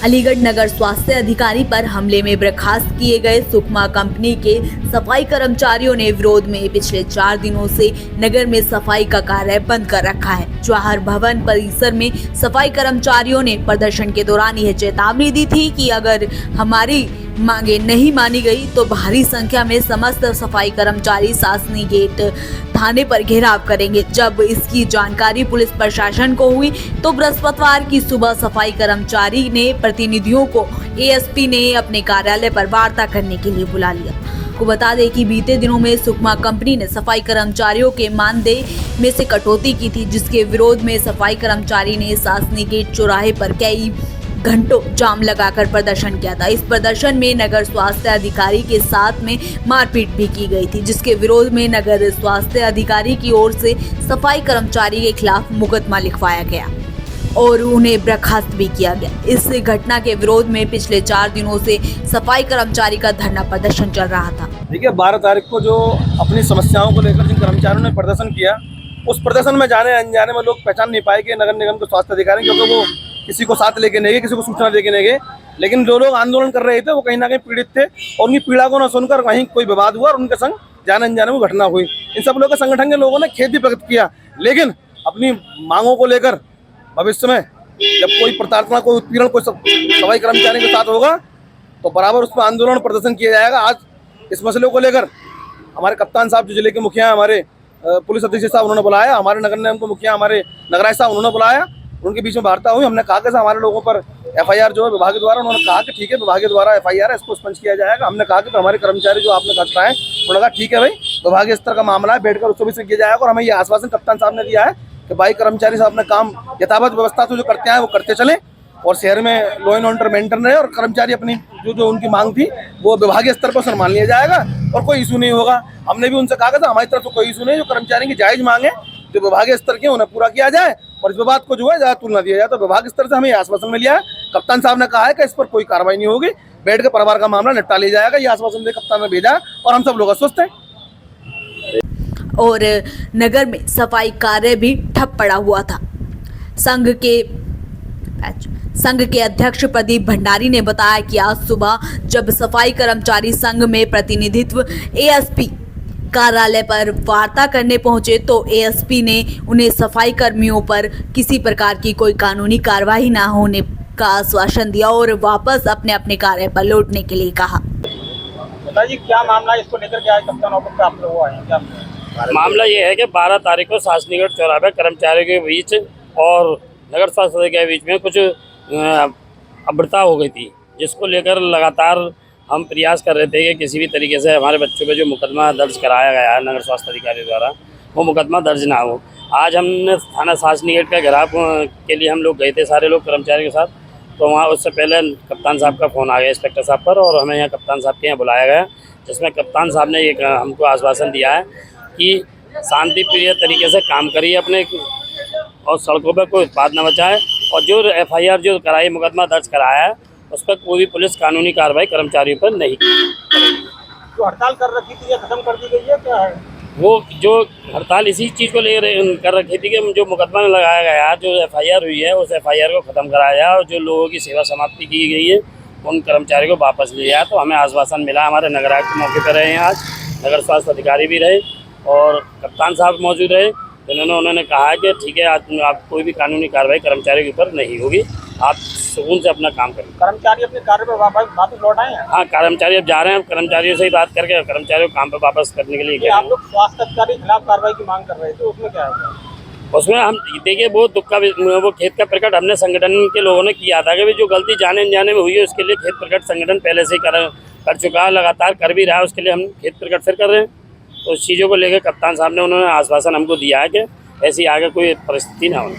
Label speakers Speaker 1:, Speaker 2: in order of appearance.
Speaker 1: अलीगढ़ नगर स्वास्थ्य अधिकारी पर हमले में बर्खास्त किए गए सुकमा कंपनी के सफाई कर्मचारियों ने विरोध में पिछले 4 दिनों से नगर में सफाई का कार्य बंद कर रखा है। जवाहर भवन परिसर में सफाई कर्मचारियों ने प्रदर्शन के दौरान यह चेतावनी दी थी कि अगर हमारी मांगे नहीं मानी गई तो भारी संख्या में समस्त सफाई कर्मचारी सासनी गेट थाने पर घेराव करेंगे। जब इसकी जानकारी पुलिस प्रशासन को हुई तो बृहस्पतिवार की सुबह सफाई कर्मचारी ने प्रतिनिधियों को एएसपी ने अपने कार्यालय पर वार्ता करने के लिए बुला लिया। को बता दें कि बीते दिनों में सुकमा कंपनी ने सफाई कर्मचारियों के मानदेय में से कटौती की थी, जिसके विरोध में सफाई कर्मचारी ने सासनी गेट चौराहे पर कई घंटों जाम लगाकर प्रदर्शन किया था। इस प्रदर्शन में नगर स्वास्थ्य अधिकारी के साथ में मारपीट भी की गई थी, जिसके विरोध में नगर स्वास्थ्य अधिकारी की ओर से सफाई कर्मचारी के खिलाफ मुकदमा लिखवाया गया और उन्हें बर्खास्त भी किया गया। इस घटना के विरोध में पिछले 4 दिनों से सफाई कर्मचारी का धरना प्रदर्शन चल रहा था।
Speaker 2: देखिए 12 तारीख को जो अपनी समस्याओं को लेकर जिन कर्मचारियों ने प्रदर्शन किया, उस प्रदर्शन में जाने अनजाने में लोग पहचान नहीं पाए कि नगर निगम के स्वास्थ्य अधिकारी, क्योंकि वो किसी को साथ लेके नहीं गए, किसी को सूचना देके नहीं गए। लेकिन जो लोग आंदोलन कर रहे थे वो कहीं ना कहीं पीड़ित थे और उनकी पीड़ा को न सुनकर वहीं कोई विवाद हुआ और उनके संग जाने अनजाने में घटना हुई। इन सब लोगों के संगठन के लोगों ने खेद भी प्रकट किया, लेकिन अपनी मांगों को लेकर भविष्य में जब कोई प्रताड़ना, कोई उत्पीड़न, कोई सफाई कर्मचारी के साथ होगा तो बराबर उस पर आंदोलन प्रदर्शन किया जाएगा। आज इस मसले को लेकर हमारे कप्तान साहब जो जिले के मुखिया हैं, हमारे पुलिस अधीक्षक साहब उन्होंने बुलाया, हमारे नगर निगम के मुखिया हमारे नगराज साहब उन्होंने बुलाया, उनके बीच में वार्ता हुई। हमने कहा कि हमारे लोगों पर एफआईआर जो है विभाग द्वारा, उन्होंने कहा कि ठीक है विभाग द्वारा एफआईआर है, इसको स्पंज किया जाएगा। हमने कहा कि हमारे कर्मचारी जो आपने घटना है, उन्होंने कहा ठीक है भाई विभागीय स्तर का मामला है, बैठकर उसको भी किया जाएगा। और हमें ये आश्वासन कप्तान साहब ने दिया है कि भाई कर्मचारी साहब अपने काम यथावत व्यवस्था से जो करते हैं वो करते चले और शहर में लॉ एंड ऑर्डर मेंटेन रहे और कर्मचारी अपनी जो उनकी मांग थी वो विभागीय स्तर पर सम्मान लिया जाएगा और कोई इशू नहीं होगा। हमने भी उनसे कहा था हमारी तरफ से कोई इशू नहीं, जो कर्मचारी की जायज मांगे जो विभागीय स्तर के उन्हें पूरा किया जाए और इस विवाद को जो है ज़्यादा तुलना दिया जाए। तो विभाग स्तर से हमें आश्वासन मिल गया है। कप्तान साहब ने कहा है कि इस पर कोई कार्रवाई नहीं होगी, बैठ के परिवार का मामला निपटा लिया जाएगा। ये आश्वासन दे कप्तान ने भेजा और हम सब लोग अस्वस्थ हैं।
Speaker 1: और नगर में सफाई कार्य भी ठप पड़ा हुआ था। संघ के अध्यक्ष प्रदीप भंडारी ने बताया कि आज सुबह जब सफाई कर्मचारी संघ में प्रतिनिधित्व एएसपी कार्यालय पर वार्ता करने पहुंचे तो एएसपी ने उन्हें सफाई कर्मियों पर किसी प्रकार की कोई कानूनी कार्रवाई न होने का आश्वासन दिया और वापस अपने अपने कार्य पर लौटने के लिए कहा।
Speaker 3: बताइए क्या मामला है, इसको लेकर के आज कप्तान ऑफिस पे आप लोग आए हैं? क्या
Speaker 4: मामला ये है कि 12 तारीख को सासनीगढ़ चौराहे कर्मचारियों के बीच और नगर स्वास्थ्य के बीच में कुछ अभद्रता हो गई थी, जिसको लेकर लगातार हम प्रयास कर रहे थे कि किसी भी तरीके से हमारे बच्चों पे जो मुकदमा दर्ज कराया गया है नगर स्वास्थ्य अधिकारी द्वारा वो मुकदमा दर्ज ना हो। आज हमने थाना सासनीगढ़ का घेराव के लिए हम लोग गए थे सारे लोग कर्मचारियों के साथ, तो वहाँ उससे पहले कप्तान साहब का फ़ोन आ गया इंस्पेक्टर साहब पर और हमें यहाँ कप्तान साहब के यहाँ बुलाया गया, जिसमें कप्तान साहब ने एक हमको आश्वासन दिया है कि शांतिप्रिय तरीके से काम करिए अपने और सड़कों पर कोई उत्पाद न बचाए और जो एफआईआर जो कराई मुकदमा दर्ज कराया है उस पर कोई भी पुलिस कानूनी कार्रवाई कर्मचारियों पर नहीं करेगी।
Speaker 3: जो हड़ताल कर रखी थी ये खत्म कर दी गई है क्या है?
Speaker 4: वो जो हड़ताल इसी चीज़ को ले कर रखी थी कि जो मुकदमा लगाया गया, जो एफआईआर हुई है उस एफआईआर को ख़त्म कराया जाए और जो लोगों की सेवा समाप्ति की गई है उन कर्मचारियों को वापस लिया जाए। तो हमें आश्वासन मिला, हमारे नगर आयुक्त मौके पर रहे हैं, आज नगर स्वास्थ्य अधिकारी भी रहे और कप्तान साहब मौजूद रहे, उन्होंने कहा है कि ठीक है आप कोई भी कानूनी कार्रवाई कर्मचारियों के ऊपर नहीं होगी, आप सुकून से अपना काम करें।
Speaker 3: कर्मचारी अपने कार्य पर वापस लौट आए हैं?
Speaker 4: हाँ, कर्मचारी अब जा रहे हैं, कर्मचारियों से ही बात करके कर्मचारियों को काम पर वापस करने के लिए।
Speaker 3: आप लोग स्वास्थ्य अधिकारी के खिलाफ कार्रवाई की मांग कर रहे थे, उसमें क्या है?
Speaker 4: उसमें हम देखिए वो दुख का वो खेद का प्रकट हमने संगठन के लोगों ने किया था कि जो गलती जाने अनजाने में हुई है उसके लिए खेद प्रकट संगठन पहले से ही कर चुका है, लगातार कर भी रहा है, उसके लिए हम खेद प्रकट फिर कर रहे हैं। तो उस चीज़ों को लेकर कप्तान साहब ने उन्होंने आश्वासन हमको दिया है कि ऐसी आगे कोई परिस्थिति ना हो।